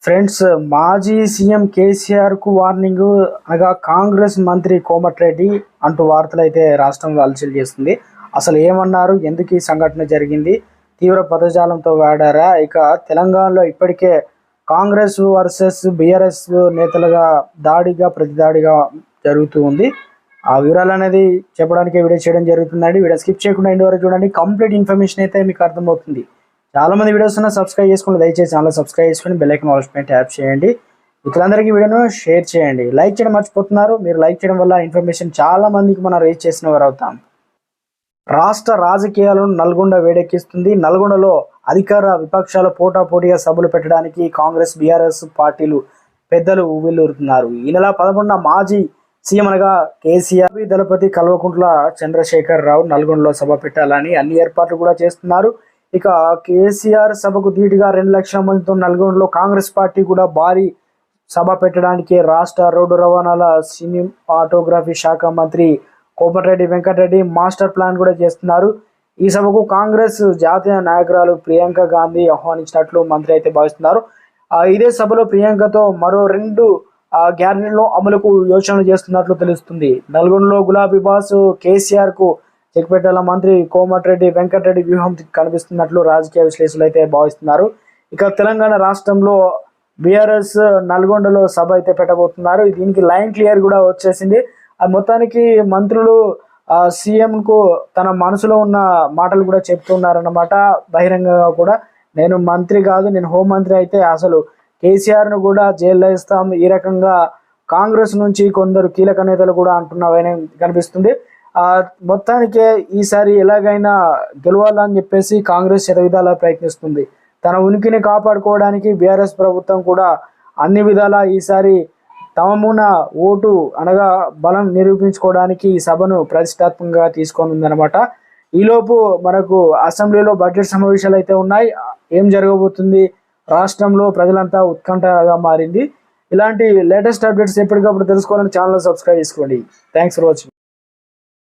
Friends, మాజీ CM KCR కు warning అనగా కాంగ్రెస్ మంత్రి కోమటిరెడ్డి అంటూ వార్తలు అయితే రాష్ట్రంలో అలచల్ చేస్తుంది. అసలు ఏమన్నారు, ఎందుకు ఈ సంఘటన జరిగింది, తీవ్ర పదజాలంతో వాడారా? ఇక తెలంగాణలో ఇప్పటికే కాంగ్రెస్ వర్సెస్ బీఆర్ఎస్ నేతలుగా ప్రతిదాడిగా జరుగుతూ ఉంది. ఆ వివరాలు అనేది చెప్పడానికి వీడియో చేయడం జరుగుతుందండి. వీడియో స్కిప్ చేయకుండా ఇంటి వరకు చూడండి. కంప్లీట్ ఇన్ఫర్మేషన్ అయితే మీకు అర్థమవుతుంది. చాలా మంది వీడియోస్ సబ్స్క్రైబ్ చేసుకోండి, దయచేసి ఛానల్ సబ్స్క్రైబ్ చేసుకొని బెల్ ఐకాన్ ఆల్ పైన ట్యాప్ చేయండి. ఇతరులందరికీ వీడియోను షేర్ చేయండి. లైక్ చేయడం మర్చిపోతున్నారు. మీరు లైక్ చేయడం వల్ల ఇన్ఫర్మేషన్ చాలా మందికి మనం రీచ్ చేసిన వారు అవుతాం. రాష్ట్ర రాజకీయాలను నల్గొండ వేడెక్కిస్తుంది. నల్గొండలో అధికార విపక్షాల పోటాపోటీగా సభలు పెట్టడానికి కాంగ్రెస్ బీఆర్ఎస్ పార్టీలు పెద్దలు ఊవిల్లుతున్నారు. ఈ నెల 11న మాజీ సీఎం అనగా కేసీఆర్ దళపతి కల్వకుంట్ల చంద్రశేఖర్ రావు నల్గొండలో సభ పెట్టాలని అన్ని ఏర్పాట్లు కూడా చేస్తున్నారు. ఇక కేసీఆర్ సభకు ధీటుగా 2 లక్షల మందితో నల్గొండలో కాంగ్రెస్ పార్టీ కూడా భారీ సభ పెట్టడానికి రాష్ట్ర రోడ్డు రవాణాల సినిమాటోగ్రఫీ శాఖ మంత్రి కోమటిరెడ్డి వెంకటరెడ్డి మాస్టర్ ప్లాన్ కూడా చేస్తున్నారు. ఈ సభకు కాంగ్రెస్ జాతీయ నాయకురాలు ప్రియాంక గాంధీ ఆహ్వానించినట్లు మంత్రి అయితే భావిస్తున్నారు. ఇదే సభలో ప్రియాంకతో మరో 2 గ్యారెంటీల అమలుకు యోచనలు చేస్తున్నట్లు తెలుస్తుంది. నల్గొండలో గులాబీ బాస్ కేసీఆర్ కు చెక్ పెట్టాల మంత్రి కోమటిరెడ్డి వెంకటరెడ్డి వ్యూహం కనిపిస్తున్నట్లు రాజకీయ విశ్లేషకులు అయితే భావిస్తున్నారు. ఇక తెలంగాణ రాష్ట్రంలో బీఆర్ఎస్ నల్గొండలో సభ అయితే పెట్టబోతున్నారు. దీనికి లైన్ క్లియర్ కూడా వచ్చేసింది. మొత్తానికి మంత్రులు సీఎం కు తన మనసులో ఉన్న మాటలు కూడా చెప్తున్నారన్నమాట. బహిరంగంగా కూడా నేను మంత్రి కాదు, నేను హోంమంత్రి అయితే అసలు కేసీఆర్ను కూడా జైల్లో ఇస్తాం, ఈ రకంగా కాంగ్రెస్ నుంచి కొందరు కీలక నేతలు కూడా అంటున్నారని కనిపిస్తుంది. మొత్తానికే ఈసారి ఎలాగైనా గెలవాలని చెప్పేసి కాంగ్రెస్ శతవిధాలా ప్రయత్నిస్తుంది. తన ఉనికిని కాపాడుకోవడానికి బీఆర్ఎస్ ప్రభుత్వం కూడా అన్ని విధాలా ఈసారి తమమున ఓటు అనగా బలం నిరూపించుకోవడానికి ఈ సభను ప్రతిష్టాత్మకంగా తీసుకొని ఉందన్నమాట. ఈలోపు మనకు అసెంబ్లీలో బడ్జెట్ సమావేశాలు అయితే ఉన్నాయి. ఏం జరగబోతుంది, రాష్ట్రంలో ప్రజలంతా ఉత్కంఠగా మారింది. ఇలాంటి లేటెస్ట్ అప్డేట్స్ ఎప్పటికప్పుడు తెలుసుకోవాలని ఛానల్ సబ్స్క్రైబ్ చేసుకోండి. Thanks for watching.